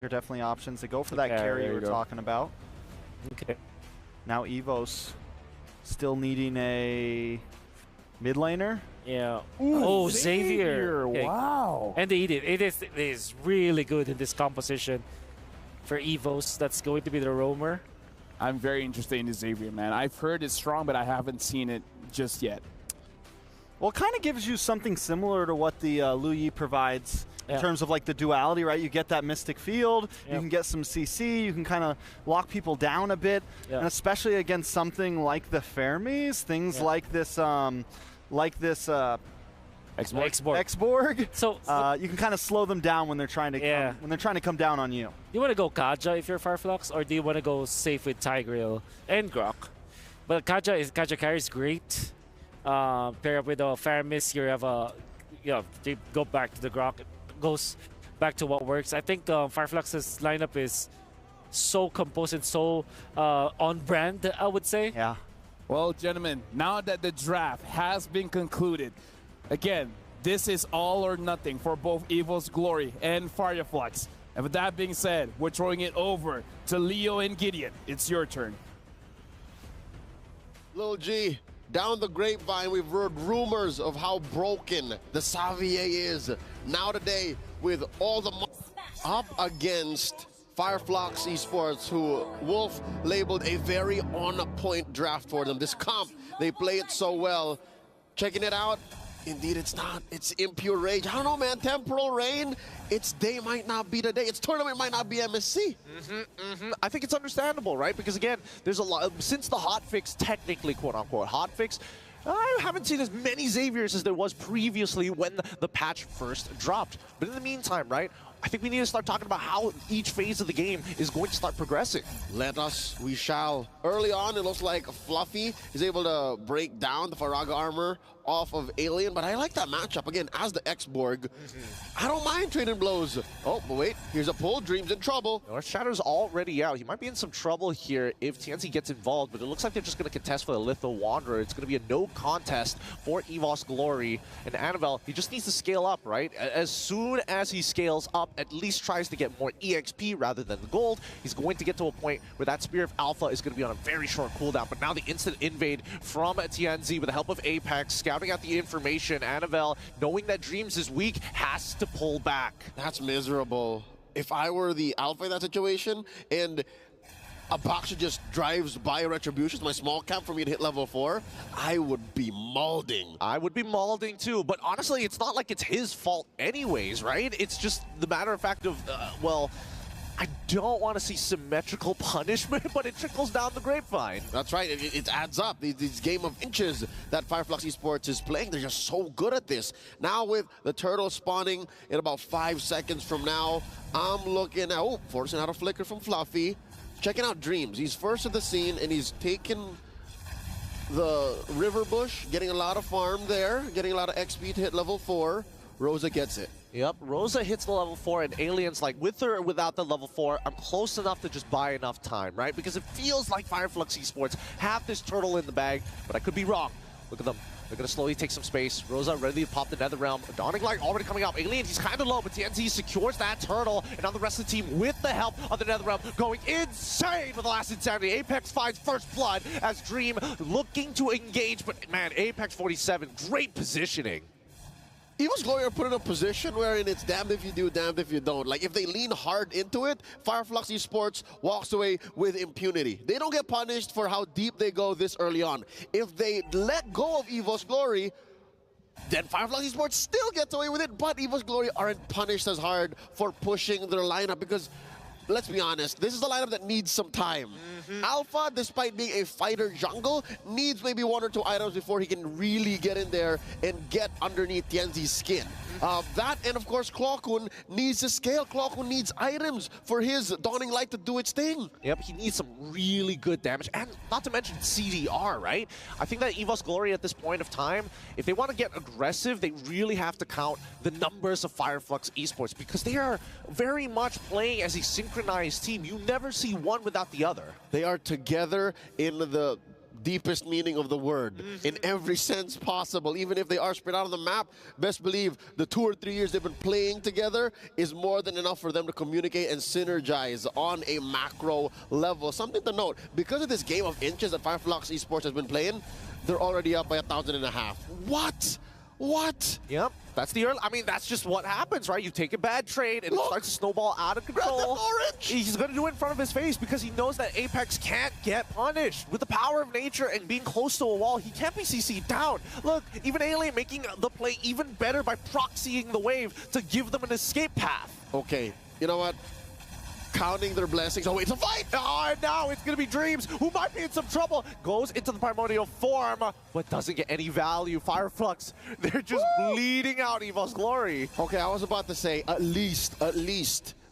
are definitely options. They go for that carry you were talking about. Okay. Now Evos still needing a mid laner. Yeah. Ooh, oh, Xavier. Okay. Wow. And they eat it. It is really good in this composition for Evos. That's going to be the roamer. I'm very interested in the Xavier, man. I've heard it's strong, but I haven't seen it just yet. Well, it kind of gives you something similar to what the Lu Yi provides in terms of like the duality, right? You get that Mystic Field, you can get some CC, you can kind of lock people down a bit, and especially against something like the Fermis, things like this, Exborg. So you can kind of slow them down when they're trying to come down on you. You want to go Kaja if you're Fireflux, or do you want to go safe with Tigreal and Grok? But Kaja carries great. Pair up with a Faramis, you have a, they go back to the Grok. It goes back to what works. I think Fireflux's lineup is so composed and so on brand, I would say. Yeah. Well, gentlemen, now that the draft has been concluded, again, this is all or nothing for both Evos Glory and Fireflux. And with that being said, we're throwing it over to Leo and Gideon. It's your turn. Lil G, down the grapevine, we've heard rumors of how broken the Xavier is. Now today, with all the up against Fireflux Esports, who Wolf labeled a very on-point draft for them. This comp, they play it so well. Checking it out, indeed it's not. It's impure rage. I don't know, man. Temporal Rain, its day might not be the day. Its tournament might not be MSC. I think it's understandable, right? Because again, there's a lot, since the hotfix, technically quote-unquote hotfix, I haven't seen as many Xaviers as there was previously when the patch first dropped. But in the meantime, right, I think we need to start talking about how each phase of the game is going to start progressing. Let us, we shall. Early on, it looks like Fluffy is able to break down the Faraga armor off of Alien, but I like that matchup. Again, as the Exborg, I don't mind trading blows. Oh, but wait, here's a pull. Dream's in trouble. North Shadow's already out. He might be in some trouble here if TNC gets involved, but it looks like they're just going to contest for the Litho Wanderer. It's going to be a no contest for Evos Glory. And Annabelle, he just needs to scale up, right? As soon as he scales up, at least tries to get more EXP rather than the gold, he's going to get to a point where that Spear of Alpha is going to be on a very short cooldown. But now the instant invade from TNZ with the help of Apex, scouting out the information, Annabelle, knowing that Dreams is weak, has to pull back. That's miserable. If I were the Alpha in that situation, and a Boxer just drives by Retribution, my small cap for me to hit level 4, I would be maulding. I would be maulding too, but honestly, it's not like it's his fault anyways, right? It's just the matter of fact of, well, I don't want to see symmetrical punishment, but it trickles down the grapevine. That's right, it adds up. These game of inches that Fireflux Esports is playing, they're just so good at this. Now with the turtle spawning in about 5 seconds from now, I'm looking at, oh, forcing out a flicker from Fluffy. Checking out Dreams. He's first at the scene, and he's taken the river bush, getting a lot of farm there, getting a lot of XP to hit level 4. Rosa gets it. Yep, Rosa hits the level 4, and Alien's like, with or without the level 4, I'm close enough to just buy enough time, right? Because it feels like Fireflux Esports have this turtle in the bag, but I could be wrong. Look at them. They're going to slowly take some space. Rosa ready to pop the Nether Realm. Dawning Light already coming out. Alien, he's kind of low, but TNT secures that turtle. And now the rest of the team, with the help of the Nether Realm, going insane with the last insanity. Apex finds first blood as Dream looking to engage. But man, Apex 47, great positioning. Evos Glory are put in a position wherein it's damned if you do, damned if you don't. Like, if they lean hard into it, Fireflux Esports walks away with impunity. They don't get punished for how deep they go this early on. If they let go of Evos Glory, then Fireflux Esports still gets away with it, but Evos Glory aren't punished as hard for pushing their lineup because, let's be honest, this is a lineup that needs some time. Alpha, despite being a fighter jungle, needs maybe 1 or 2 items before he can really get in there and get underneath Tianzi's skin. That, and of course, Klokun needs to scale. Klokun needs items for his Dawning Light to do its thing. Yep, he needs some really good damage, and not to mention CDR, right? I think that Evos Glory at this point of time, if they want to get aggressive, they really have to count the numbers of Fireflux Esports because they are very much playing as a synchronized team. You never see one without the other. They are together in the deepest meaning of the word in every sense possible. Even if they are spread out on the map, best believe the 2 or 3 years they've been playing together is more than enough for them to communicate and synergize on a macro level. Something to note, because of this game of inches that Fireflux Esports has been playing, they're already up by 1,500. What? What? Yep, that's the early. I mean, that's just what happens, right? You take a bad trade and it starts to snowball out of control. He's going to do it in front of his face because he knows that Apex can't get punished. With the power of nature and being close to a wall, he can't be CC'd down. Look, even Alien making the play even better by proxying the wave to give them an escape path. Okay, you know what? Counting their blessings. Oh, wait, it's a fight! Oh, and now it's going to be Dreams, who might be in some trouble. Goes into the primordial form, but doesn't get any value. Fireflux, they're just bleeding out Evos Glory. Okay, I was about to say, at least,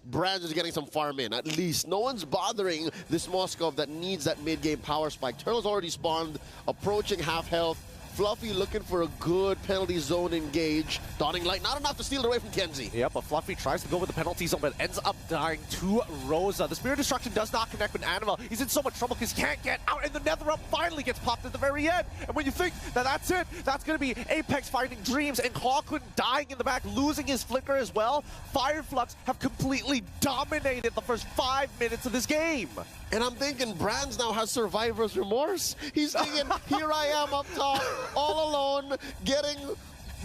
Brands is getting some farm in, at least. No one's bothering this Moskov that needs that mid-game power spike. Turtle's already spawned, approaching half health. Fluffy looking for a good penalty zone engage. Dawning Light, not enough to steal it away from Kenzie. Yep, but Fluffy tries to go with the penalty zone, but ends up dying to Rosa. The Spirit Destruction does not connect with Annabelle. He's in so much trouble because he can't get out, and the Nether Realm finally gets popped at the very end. And when you think that that's it, that's going to be Apex finding Dreams, and Clawkun dying in the back, losing his flicker as well. Fireflux have completely dominated the first 5 minutes of this game. And I'm thinking Brands now has survivor's remorse. He's thinking, here I am up top, all alone, getting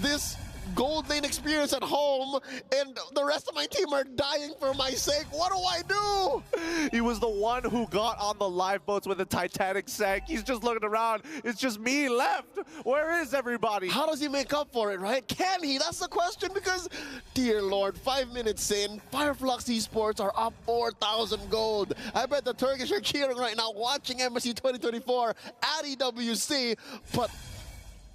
this gold lane experience at home, and the rest of my team are dying for my sake. What do I do? He was the one who got on the lifeboats when the Titanic sank. He's just looking around. It's just me left. Where is everybody? How does he make up for it, right? Can he? That's the question, because, dear Lord, 5 minutes in, Fireflux Esports are up 4,000 gold. I bet the Turkish are cheering right now, watching Msc 2024 at EWC, but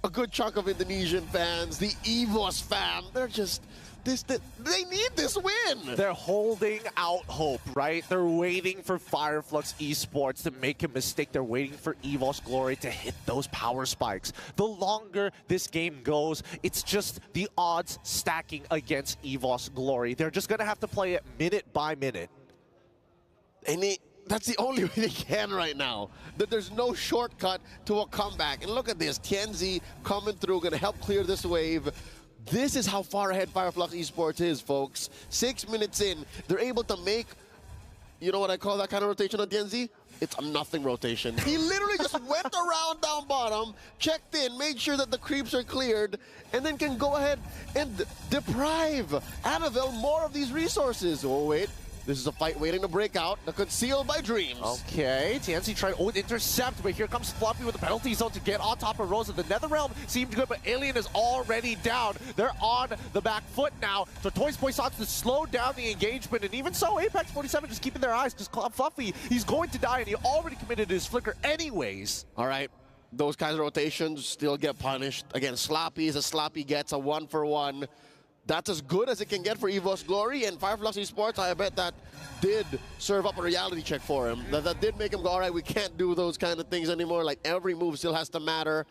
a good chunk of Indonesian fans, the Evos fam, they're just, they need this win. They're holding out hope, right? They're waiting for Fireflux Esports to make a mistake. They're waiting for Evos Glory to hit those power spikes. The longer this game goes, it's just the odds stacking against Evos Glory. They're just going to have to play it minute by minute. And that's the only way they can right now. That there's no shortcut to a comeback. And look at this, Kenzie coming through, gonna help clear this wave. This is how far ahead Fireflux Esports is, folks. 6 minutes in, they're able to make, you know what I call that kind of rotation on Kenzie? It's a nothing rotation. He literally just went around down bottom, checked in, made sure that the creeps are cleared, and then can go ahead and deprive Annabelle more of these resources. Oh, wait. This is a fight waiting to break out, concealed by Dreams. Okay, TNC tried to intercept, but here comes Fluffy with the penalty zone to get on top of Rosa. The Netherrealm seemed good, but Alien is already down. They're on the back foot now. So Toys Poissons to slow down the engagement, and even so, Apex 47 just keeping their eyes, because Fluffy, he's going to die, and he already committed his flicker anyways. All right, those kinds of rotations still get punished. Again, Sloppy is a Sloppy gets, a 1-for-1. That's as good as it can get for Evos Glory, and Fireflux Esports, I bet that did serve up a reality check for him. That did make him go, all right, we can't do those kind of things anymore. Like, every move still has to matter.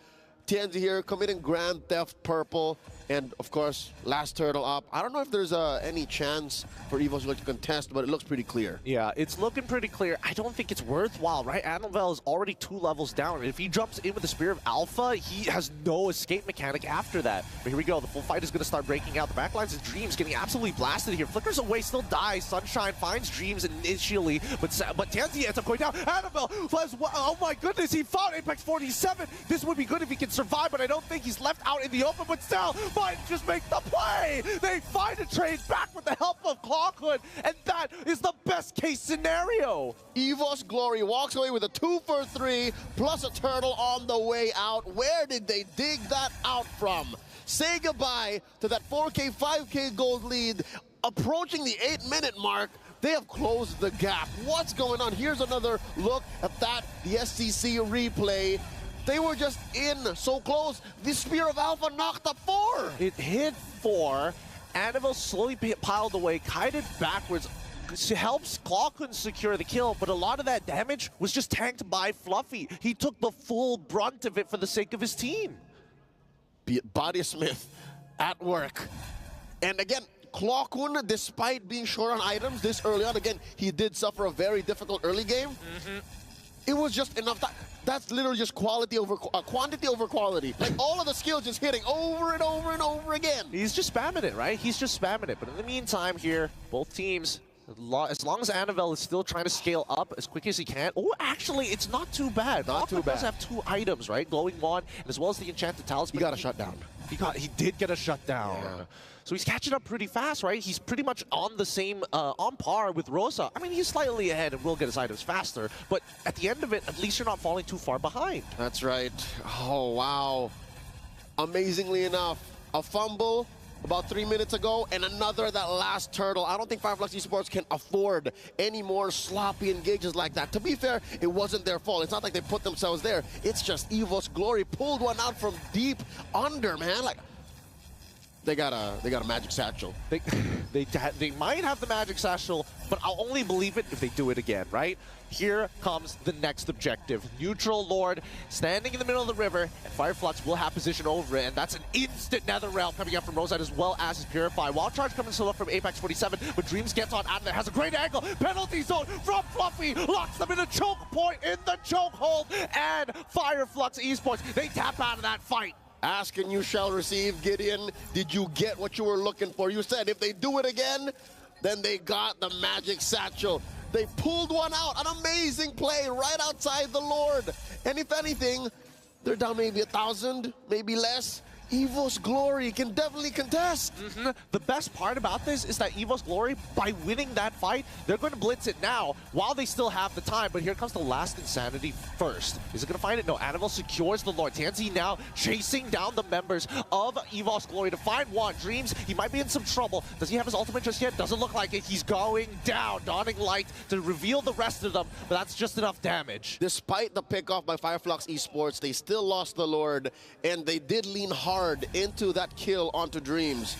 TNZ here committing Grand Theft Purple, and of course, last turtle up. I don't know if there's any chance for Evos to contest, but it looks pretty clear. Yeah, it's looking pretty clear. I don't think it's worthwhile, right? Annabelle is already 2 levels down. If he jumps in with the Spear of Alpha, he has no escape mechanic after that. But here we go. The full fight is going to start breaking out. The backlines of Dreams getting absolutely blasted here. Flickers away, still dies. Sunshine finds Dreams initially, but Tansy ends up going down. Annabelle, oh my goodness, he found Apex 47. This would be good if he can survive, but I don't think he's left out in the open, but still, might just make the play. They find a trade back with the help of Clawkun, and that is the best case scenario. Evos Glory walks away with a 2-for-3 plus a turtle on the way out. Where did they dig that out from? Say goodbye to that 4K, 5K gold lead. Approaching the 8-minute mark, they have closed the gap. What's going on? Here's another look at that, the SCC replay. They were just in so close. The Spear of Alpha knocked up 4. It hit 4. Annabelle slowly piled away, kited backwards. Helps Clawkun secure the kill, but a lot of that damage was just tanked by Fluffy. He took the full brunt of it for the sake of his team. Body Smith at work. And again, Clawkun, despite being short on items this early on, again, he did suffer a very difficult early game. It was just enough time. That's literally just quantity over quality. Like all of the skills just hitting over and over and over again. He's just spamming it, right? He's just spamming it. But in the meantime here, both teams, as long as Annabelle is still trying to scale up as quick as he can. Oh, actually, it's not too bad. Not too bad. Does have 2 items, right? Glowing Wand, as well as the Enchanted Talisman. He got a shutdown. He did get a shutdown. Yeah. So he's catching up pretty fast, right? He's pretty much on the same, on par with Rosa. I mean, he's slightly ahead and will get his items faster, but at the end of it, at least you're not falling too far behind. That's right. Oh, wow. Amazingly enough, a fumble about 3 minutes ago, and another that last turtle. I don't think Fireflux Esports can afford any more sloppy engages like that. To be fair, it wasn't their fault. It's not like they put themselves there. It's just Evos Glory pulled one out from deep under, man. Like, they got a magic satchel. They might have the magic satchel, but I'll only believe it if they do it again, right? Here comes the next objective. Neutral Lord standing in the middle of the river, and Fireflux will have position over it, and that's an instant Nether Realm coming up from Rosette as well as his Purify. Wild Charge coming solo from Apex 47, but Dreams gets on out of there, has a great angle. Penalty zone from Fluffy, locks them in a choke point in the chokehold, and Fireflux Esports, they tap out of that fight. Ask and you shall receive. Gideon, did you get what you were looking for? You said if they do it again, then they got the magic satchel. They pulled one out, an amazing play right outside the Lord. And if anything, they're down maybe 1,000, maybe less. Evos Glory can definitely contest. The best part about this is that Evos Glory, by winning that fight, they're going to blitz it now while they still have the time. But here comes the last Insanity first. Is it going to find it? No, Annabelle secures the Lord. Tansy now chasing down the members of Evos Glory to find one. Dreams, he might be in some trouble. Does he have his ultimate just yet? Doesn't look like it. He's going down, donning light to reveal the rest of them, but that's just enough damage. Despite the pickoff by Fireflux Esports, they still lost the Lord, and they did lean hard into that kill onto Dreams.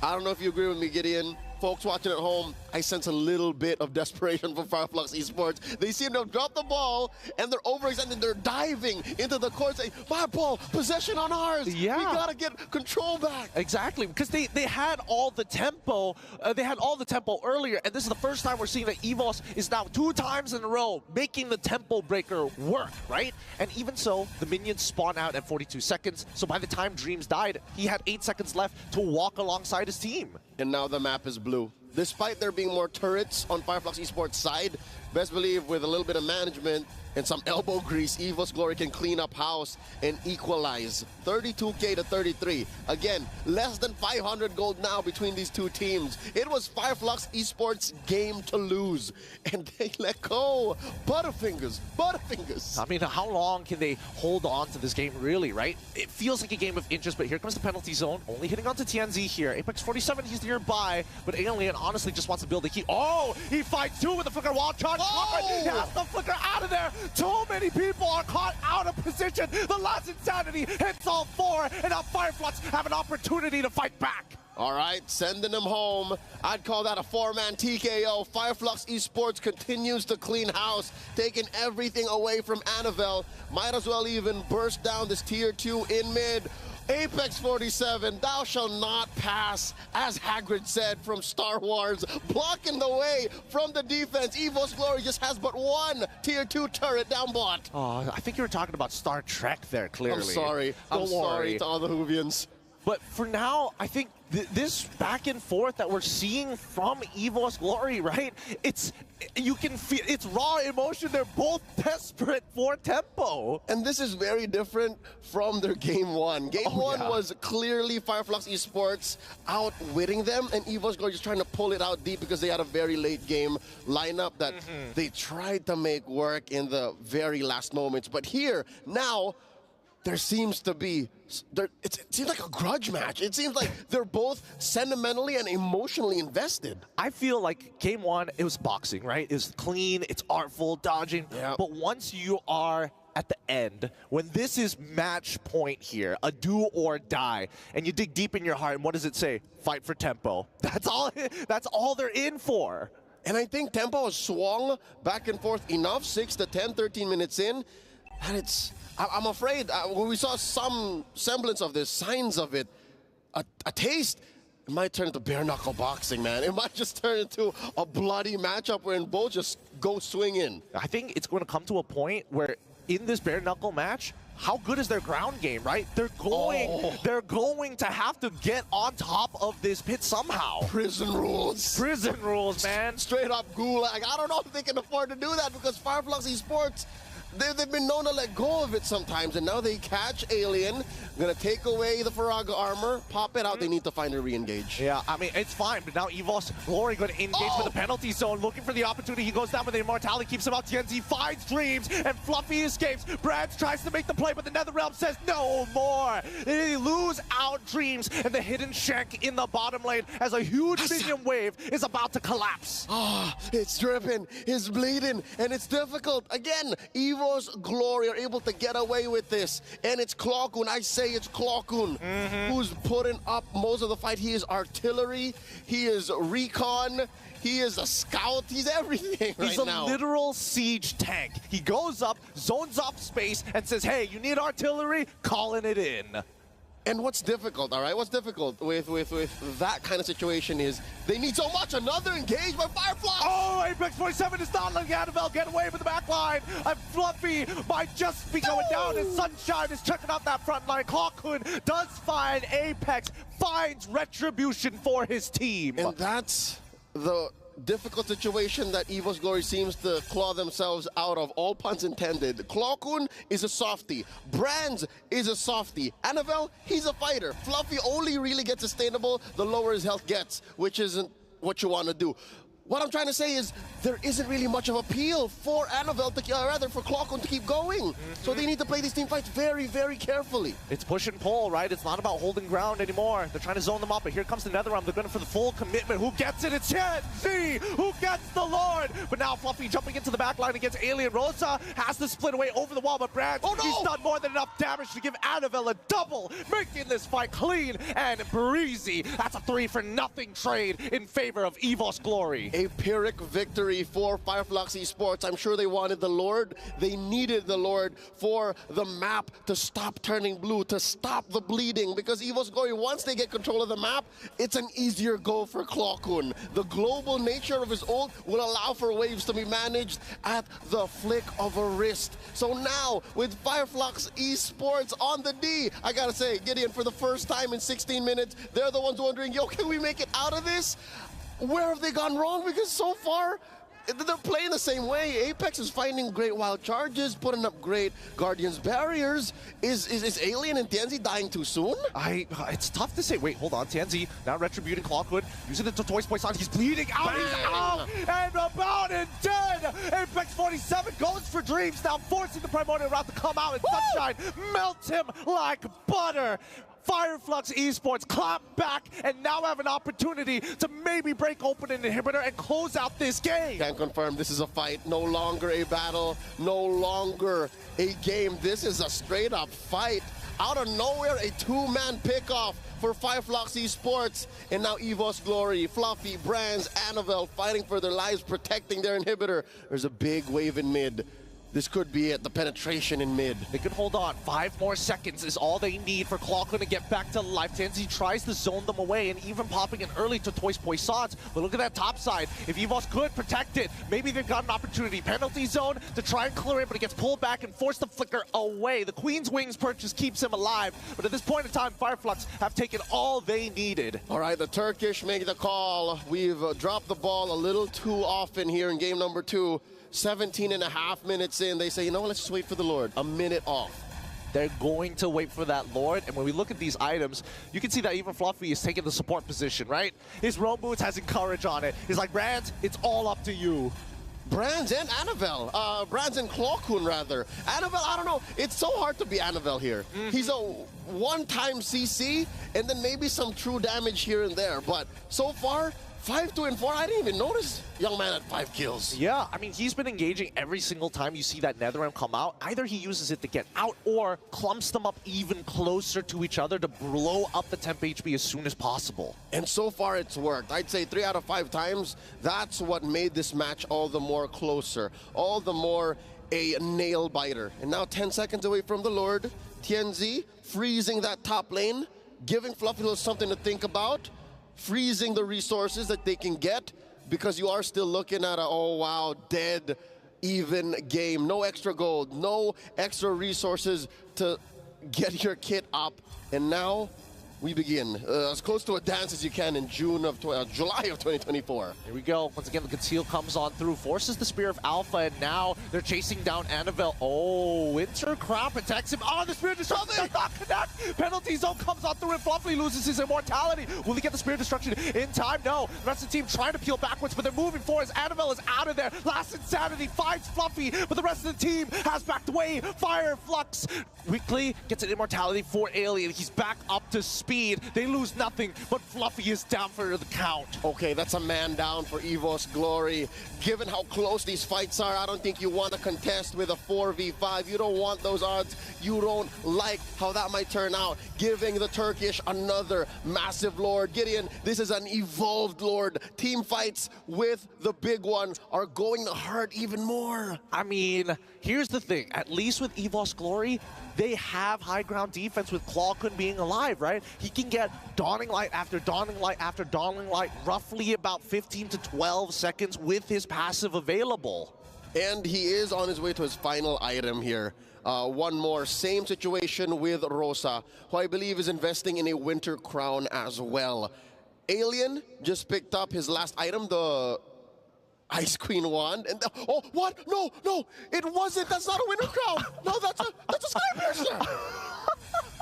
I don't know if you agree with me, Gideon. Folks watching at home, I sense a little bit of desperation from Fireflux Esports. They seem to have dropped the ball, and they're overextending. They're diving into the court saying, my ball, possession on ours. Yeah. We got to get control back. Exactly, because they had all the tempo. They had all the tempo earlier, and this is the first time we're seeing that Evos is now 2 times in a row making the tempo breaker work, right? And even so, the minions spawn out at 42 seconds, so by the time Dreams died, he had 8 seconds left to walk alongside his team. And now the map is blue. Despite there being more turrets on Fireflux Esports' side, best believe with a little bit of management and some elbow grease, Evos Glory can clean up house and equalize. 32K to 33. Again, less than 500 gold now between these two teams. It was Fireflux Esports' game to lose, and they let go. Butterfingers, Butterfingers. I mean, how long can they hold on to this game, really, right? It feels like a game of inches, but here comes the penalty zone. Only hitting onto TNZ here. Apex 47, he's nearby, but Alien honestly just wants to build a key. Oh, he fights 2 with the flicker. Wild Charge. Oh! He has the flicker out of there. Too many people are caught out of position. The last Insanity hits all 4, and now Fireflux have an opportunity to fight back. All right, sending them home. I'd call that a 4-man TKO. Fireflux Esports continues to clean house, taking everything away from Annabelle. Might as well even burst down this tier 2 in mid. Apex 47, thou shalt not pass, as Hagrid said from Star Wars, blocking the way from the defense. Evos Glory just has but 1 tier 2 turret down bot. Oh, I think you were talking about Star Trek there, clearly. I'm sorry. I'm sorry to all the Whovians. But for now, I think this back and forth that we're seeing from Evos Glory, right? You can feel it's raw emotion. They're both desperate for tempo. And this is very different from their game 1. Game 1 was clearly Fireflux Esports outwitting them, and Evos Glory just trying to pull it out deep because they had a very late game lineup that they tried to make work in the very last moments. But here, now, there seems to be, it seems like a grudge match. It seems like they're both sentimentally and emotionally invested. I feel like game 1, it was boxing, right? It was clean, it's artful, dodging. Yeah. But once you are at the end, when this is match point here, a do or die, and you dig deep in your heart, and what does it say? Fight for tempo. That's all they're in for. And I think tempo has swung back and forth enough, 6 to 10, 13 minutes in, and I'm afraid when we saw some semblance of this, signs of it, a taste, it might turn into bare knuckle boxing, man. It might just turn into a bloody matchup wherein both just go swing in. I think it's going to come to a point where in this bare knuckle match, how good is their ground game, right? They're going to have to get on top of this pit somehow. Prison rules. Prison rules, man. Straight up gulag. I don't know if they can afford to do that because Fireflux Esports, they've been known to let go of it sometimes, and now they catch Alien, gonna take away the Faraga armor, pop it out, they need to find a re-engage. Yeah, I mean, it's fine, but now Evos Glory gonna engage with the penalty zone, looking for the opportunity. He goes down with the immortality, keeps him out. TNZ finds Dreams, and Fluffy escapes. Brands tries to make the play, but the Netherrealm says no more. They lose out Dreams, and the hidden shank in the bottom lane as a huge minion wave is about to collapse. It's dripping, it's bleeding, and it's difficult. Again, Evos Glory are able to get away with this, and it's Clockun. I say it's Clockun who's putting up most of the fight. He is artillery, he is recon, he is a scout, he's everything He's right now. He's a literal siege tank. He goes up, zones off space, and says, hey, you need artillery? Calling it in. And what's difficult, all right? What's difficult with that kind of situation is they need so much. Another engage by Fireflux. Oh, Apex 47 is not letting Annabelle get away with the back line. And Fluffy might just be going down, and Sunshine is checking out that front line. Clockun does find Apex, finds retribution for his team. And that's the difficult situation that Evos Glory seems to claw themselves out of, all puns intended. Clockun is a softie. Brands is a softie. Annabelle, he's a fighter. Fluffy only really gets sustainable the lower his health gets, which isn't what you want to do. What I'm trying to say is there isn't really much of appeal for Annabelle to, rather for Clockun to keep going. So they need to play these team fights very, very carefully. It's push and pull, right? It's not about holding ground anymore. They're trying to zone them up, but here comes the Netherrealm. They're going for the full commitment. Who gets it? It's TNZ who gets the Lord. But now Fluffy jumping into the back line against Alien. Rosa has to split away over the wall, but Brad, he's done more than enough damage to give Annabelle a double, making this fight clean and breezy. That's a 3-for-0 trade in favor of Evos Glory. A Pyrrhic victory for Fireflux Esports. I'm sure they wanted the Lord. They needed the Lord for the map to stop turning blue, to stop the bleeding, because Evos Glory, once they get control of the map, it's an easier go for Clockun. The global nature of his ult will allow for waves to be managed at the flick of a wrist. So now, with Fireflux Esports on the D, I gotta say, Gideon, for the first time in 16 minutes, they're the ones wondering, yo, can we make it out of this? Where have they gone wrong? Because so far, they're playing the same way. Apex is finding great wild charges, putting up great Guardians barriers. Is Alien and TNZ dying too soon? It's tough to say. Wait, hold on. TNZ now retributing Clockwood, using the Toys Poison. He's bleeding out. Bang! He's out and about and dead. Apex 47 goes for Dreams, now forcing the Primordial route to come out, and Sunshine melts him like butter. Fireflux Esports clap back and now have an opportunity to maybe break open an inhibitor and close out this game. Can confirm this is a fight, no longer a battle, no longer a game. This is a straight up fight. Out of nowhere, a two-man pickoff for Fireflux Esports. And now Evos Glory, Fluffy, Brands, Annabelle fighting for their lives, protecting their inhibitor. There's a big wave in mid. This could be it, the penetration in mid. They can hold on. 5 more seconds is all they need for Clockwood to get back to life. TNZ tries to zone them away and even popping in early to Toys Poissons. But look at that top side. If Evos could protect it, maybe they've got an opportunity. Penalty zone to try and clear it, but it gets pulled back and forced to flicker away. The Queen's Wings purchase keeps him alive. But at this point in time, Fireflux have taken all they needed. All right, the Turkish make the call. We've dropped the ball a little too often here in game number 2. 17.5 minutes in, they say, you know what, let's just wait for the Lord. A minute off. They're going to wait for that Lord, and when we look at these items, you can see that even Fluffy is taking the support position, right? His roam boots has courage on it. He's like, Brands, it's all up to you. Brands and Annabelle. Brands and Clockun, rather. Annabelle, I don't know. It's so hard to be Annabelle here. He's a one-time CC, and then maybe some true damage here and there. But so far, 5, 2, and 4, I didn't even notice young man at 5 kills. Yeah, I mean, he's been engaging every single time you see that Netherrealm come out. Either he uses it to get out or clumps them up even closer to each other to blow up the temp HP as soon as possible. And so far, it's worked. I'd say 3 out of 5 times. That's what made this match all the more closer, all the more a nail biter. And now 10 seconds away from the Lord. TNZ freezing that top lane, giving Fluffy something to think about. freezing the resources that they can get, because you are still looking at a, oh wow, dead, even game. No extra gold, no extra resources to get your kit up. And now we begin as close to a dance as you can in July of 2024. Here we go. Once again, the conceal comes on through, forces the Spear of Alpha, and now they're chasing down Annabelle. Oh, Winter Crown protects him. Oh, the Spear of Destruction does not connect. Penalty zone comes on through, and Fluffy loses his immortality. Will he get the Spear of Destruction in time? No. The rest of the team trying to peel backwards, but they're moving forward as Annabelle is out of there. Last Insanity finds Fluffy, but the rest of the team has backed away. Fire Flux weakly gets an immortality for Alien. He's back up to speed. They lose nothing, but Fluffy is down for the count. Okay, that's a man down for Evos Glory. Given how close these fights are, I don't think you want to contest with a 4v5. You don't want those odds. You don't like how that might turn out. Giving the Turkish another massive Lord. Gideon, this is an evolved Lord. Team fights with the big one are going to hurt even more. I mean, here's the thing. At least with Evos Glory, they have high ground defense with Clawkun being alive, right? He can get Dawning Light after Dawning Light after Dawning Light, roughly about 15 to 12 seconds with his passive available. And he is on his way to his final item here. One more, same situation with Rosa, who I believe is investing in a Winter Crown as well. Alien just picked up his last item, the Ice Queen wand, and oh, what? No, it wasn't. That's not a Winter Crown. No, that's a Sky Piercer.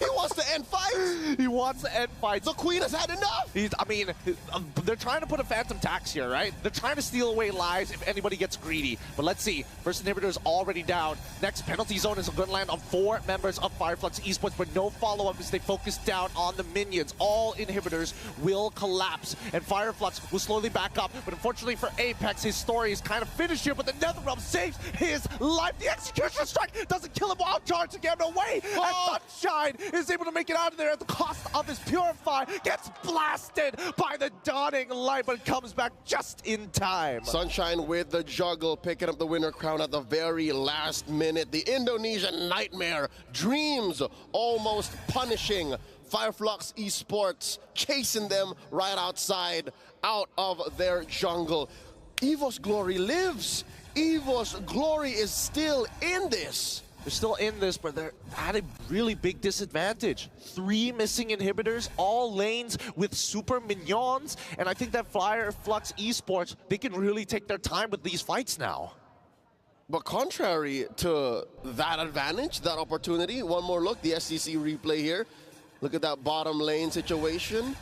He wants to end fights. He wants to end fights. The Queen has had enough. They're trying to put a Phantom Tax here, right? They're trying to steal away lives if anybody gets greedy. But let's see. First inhibitor is already down. Next penalty zone is going to land on 4 members of Fireflux Esports, but no follow-up as they focus down on the minions. All inhibitors will collapse, and Fireflux will slowly back up. But unfortunately for Apex, his story is kind of finished here, but the Netherrealm saves his life. The Executioner Strike doesn't kill him while charging him away. And Sunshine is able to make it out of there at the cost of his Purify. Gets blasted by the Dawning Light, but comes back just in time. Sunshine with the juggle, picking up the Winter Crown at the very last minute. The Indonesian Nightmare Dreams almost punishing Fireflux Esports, chasing them right outside, out of their jungle. Evos Glory lives. Evos Glory is still in this. They're still in this, but they're at a really big disadvantage. 3 missing inhibitors, all lanes with super minions, and I think that Fireflux Esports, they can really take their time with these fights now. But contrary to that advantage, that opportunity, one more look, the SCC replay here. Look at that bottom lane situation.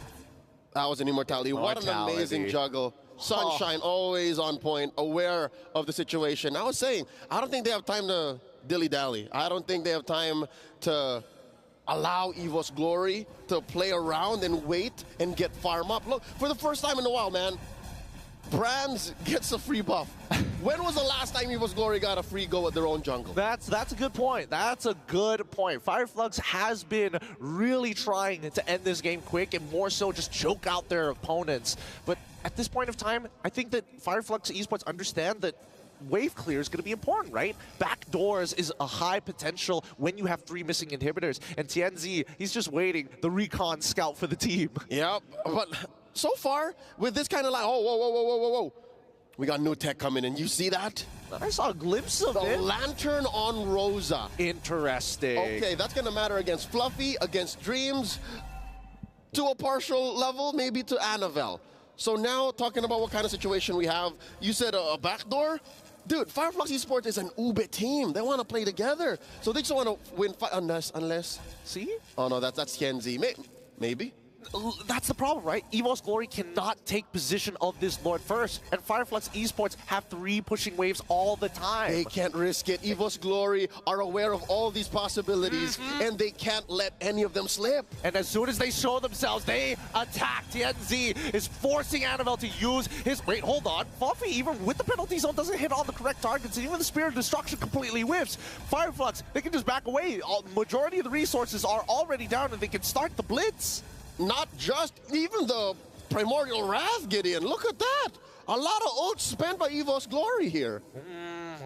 That was an immortality. What an amazing juggle. Sunshine always on point, aware of the situation. I was saying, I don't think they have time to dilly-dally. I don't think they have time to allow Evos Glory to play around and wait and get farm up. Look, for the first time in a while, man, Brands gets a free buff. When was the last time Evos Glory got a free go at their own jungle? That's a good point. That's a good point. Fireflux has been really trying to end this game quick and more so just choke out their opponents. But at this point of time, I think that Fireflux Esports understand that wave clear is going to be important, right? Backdoors is a high potential when you have 3 missing inhibitors. And TNZ, he's just waiting, the recon scout for the team. Yep, but so far, with this kind of like, whoa. We got new tech coming in. You see that? I saw a glimpse of it. The lantern on Rosa. Interesting. Okay, that's going to matter against Fluffy, against Dreams, to a partial level, maybe to Annabelle. So now, talking about what kind of situation we have, you said a backdoor? Dude, Fireflux Esports is an Ube team. They want to play together. So they just want to win unless... See? Oh, no, that's TNZ. Maybe. That's the problem, right? Evos Glory cannot take position of this Lord first, and Fireflux Esports have 3 pushing waves all the time. They can't risk it. Evos Glory are aware of all these possibilities, and they can't let any of them slip. And as soon as they show themselves, they attack. TNZ is forcing Annabelle to use his... Wait, hold on. Fluffy, even with the penalty zone, doesn't hit all the correct targets, and even the Spirit of Destruction completely whiffs. Fireflux, they can just back away. Majority of the resources are already down, and they can start the blitz. Not just, even the Primordial Wrath, Gideon. Look at that. A lot of ult spent by Evos Glory here.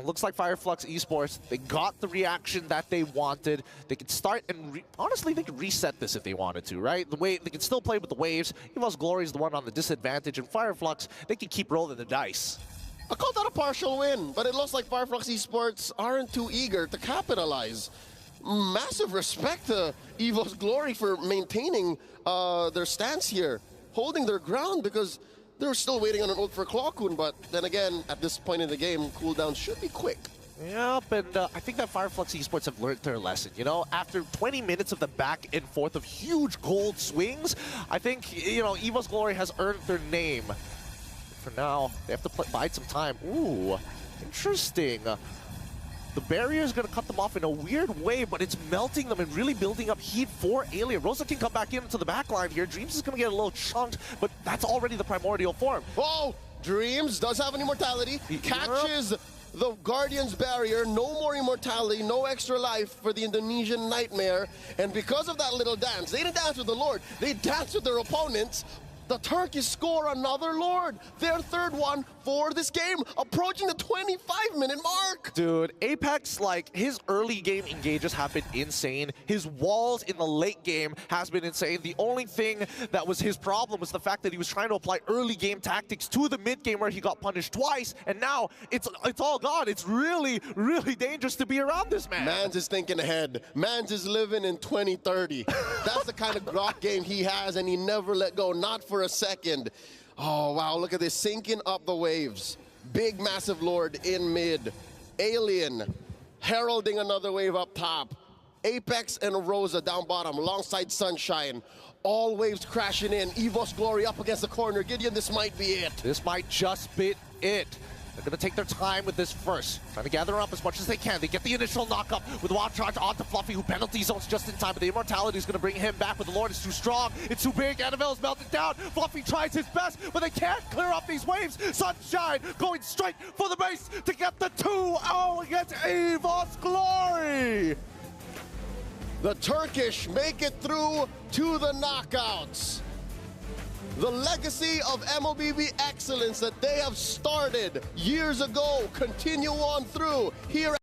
Looks like Flux Esports, they got the reaction that they wanted. They could start and honestly, they could reset this if they wanted to, right? The way they can still play with the waves. Evos Glory is the one on the disadvantage, and Flux, they can keep rolling the dice. I call that a partial win, but it looks like Flux Esports aren't too eager to capitalize. Massive respect to Evos Glory for maintaining their stance here, holding their ground, because they're still waiting on an ult for Clawcoon, but then again, at this point in the game, cooldown should be quick. Yep, and I think that Flux Esports have learned their lesson. You know, after 20 minutes of the back and forth of huge gold swings, I think, you know, Evos Glory has earned their name. For now, they have to bide some time. Ooh, interesting. The barrier is going to cut them off in a weird way, but it's melting them and really building up heat for Alien. Rosa can come back into the back line here. Dreams is going to get a little chunked, but that's already the primordial form. Oh, Dreams does have an immortality. Catches the Guardian's barrier. No more immortality, no extra life for the Indonesian Nightmare. And because of that little dance, they didn't dance with the Lord. They danced with their opponents. The Turkish score another Lord. Their third one for this game, approaching the 25-minute mark. Dude, Apex, like, his early game engages have been insane. His walls in the late game has been insane. The only thing that was his problem was the fact that he was trying to apply early game tactics to the mid game where he got punished twice, and now it's all gone. It's really, really dangerous to be around this man. Mans is thinking ahead. Mans is living in 2030. That's the kind of Grok game he has, and he never let go, not for a second. Oh, wow, look at this, sinking up the waves. Big, massive Lord in mid. Alien heralding another wave up top. Apex and Rosa down bottom, alongside Sunshine. All waves crashing in. Evos Glory up against the corner. Gideon, this might be it. This might just be it. They're going to take their time with this first. Trying to gather up as much as they can. They get the initial knock-up with Wild Charge onto Fluffy, who penalty zones just in time, but the immortality is going to bring him back, but the Lord is too strong. It's too big. Annabelle is melted down. Fluffy tries his best, but they can't clear up these waves. Sunshine going straight for the base to get the 2-0 against Evos Glory. The Turkish make it through to the knockouts. The legacy of Mlbb excellence that they have started years ago continue on through here.